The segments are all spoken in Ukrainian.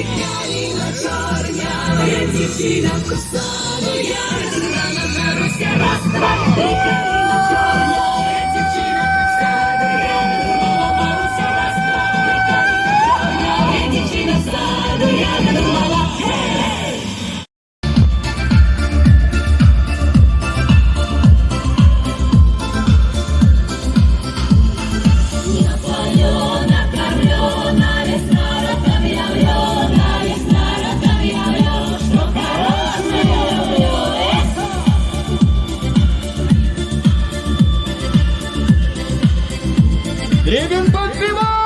Калина чорня, я дівчина в косану, я рано заруся, раз, два, Калина чорня, я дівчина в косану, я надумала Маруся, раз, два, Калина чорня, я дівчина в саду, я надумала, гей! Напоена, кормлена, весна розовьёна, весна розовьёна, что хорошее люблю, Ребен подпевай!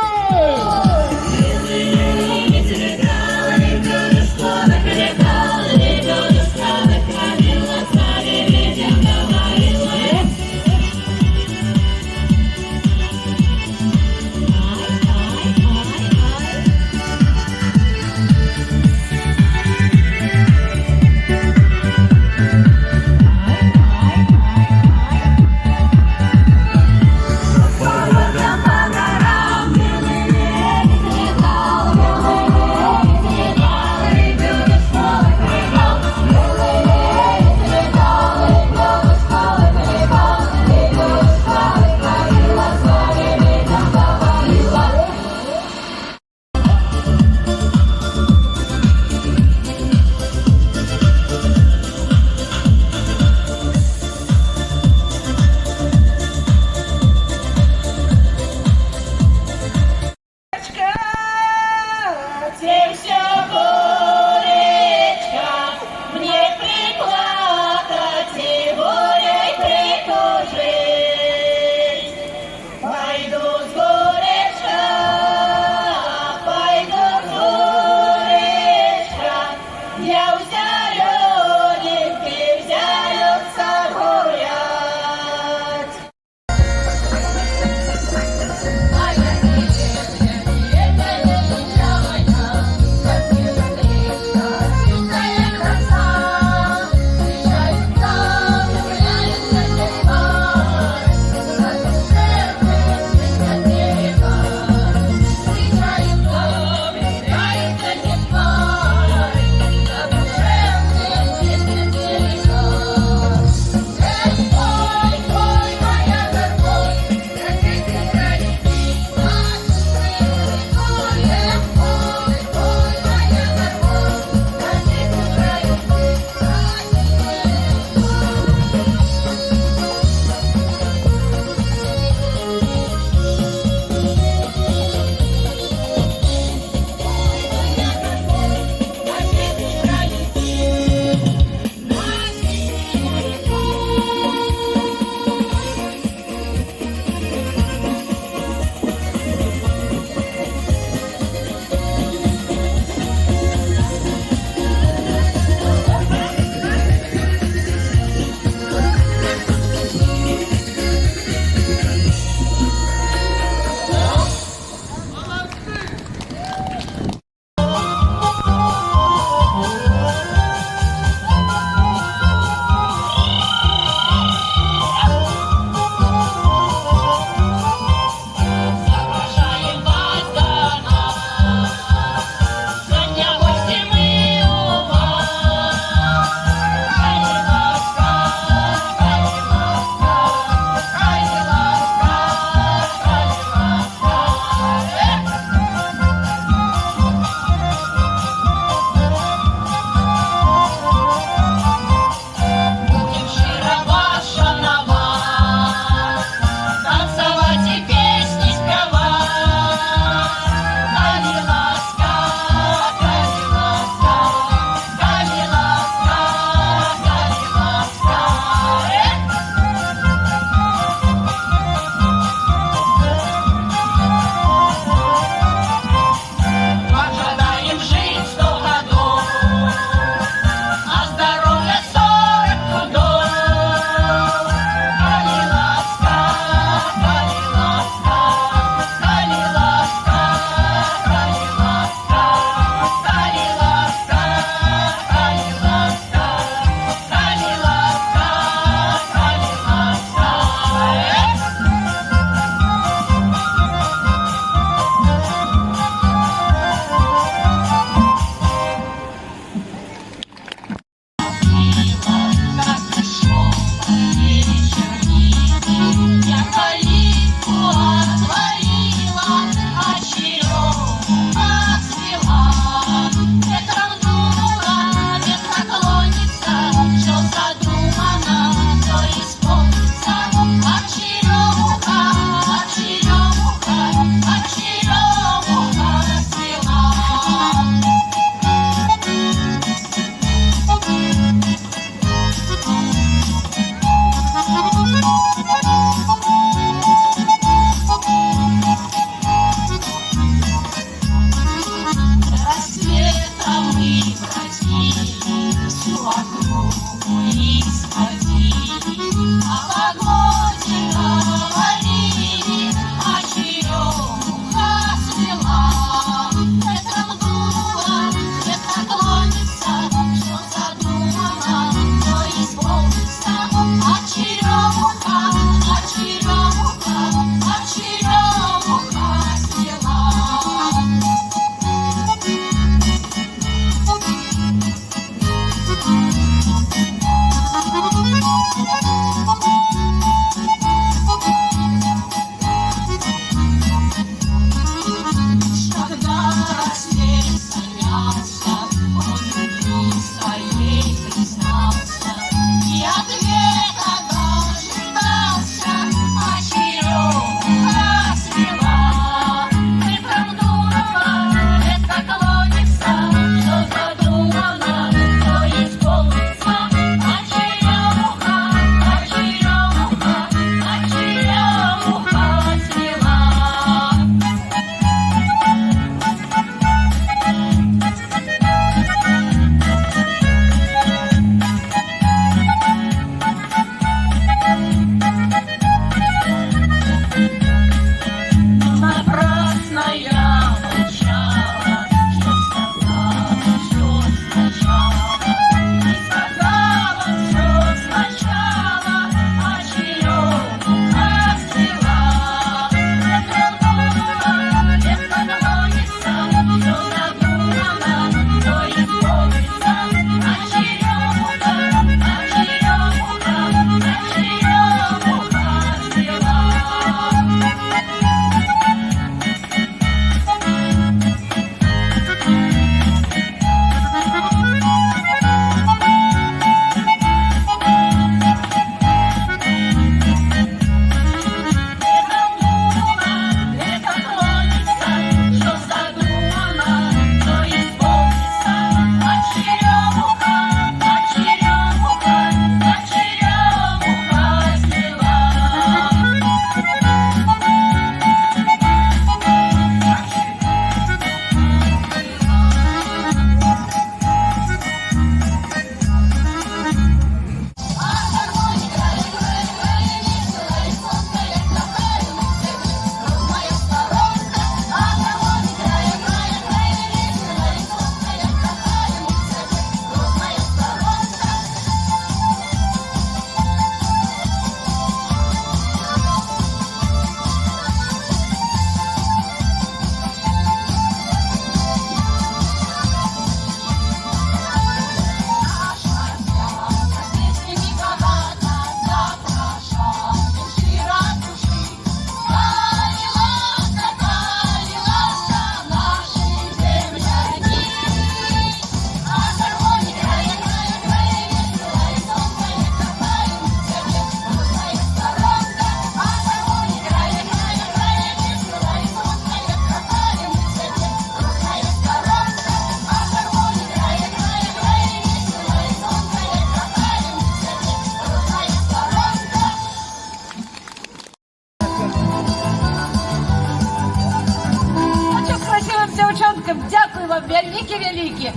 великі,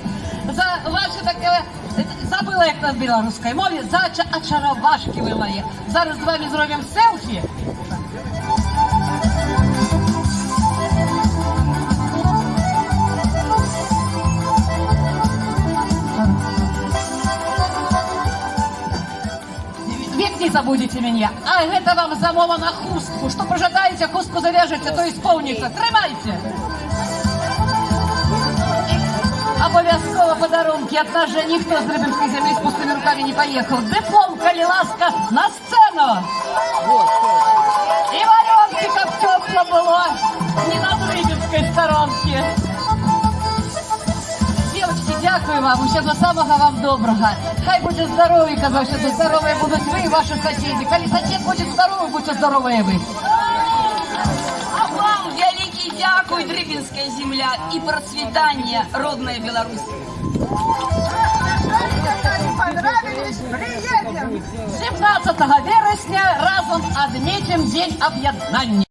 за ваше таке, забыла, як на білоруській мові, за очаровашки ви мої. Зараз з вами зробимо селфі. Век не забудете меня. А это вам замова на хустку. Что пожадаете, хустку завяжете, то исполнится. Тримайте. Обов'язково подарунки. От нас же никто с Рыбинской земли с пустыми руками не поехал. Диплом, коли ласка, на сцену. И варенки, как тепло было. Не на Рыбинской сторонке. Девочки, дякую вам. Усього самого вам доброго. Хай буде здорові, казав, що здорові будуть ви і ваші сусіди. Коли сусід буде здоровий, будьте здорові ви. А вам великий дякую, Дрыбинская земля, и процветание, родная Беларусь. Понравились? Приедем! 17 вересня разом отметим День об'єднання.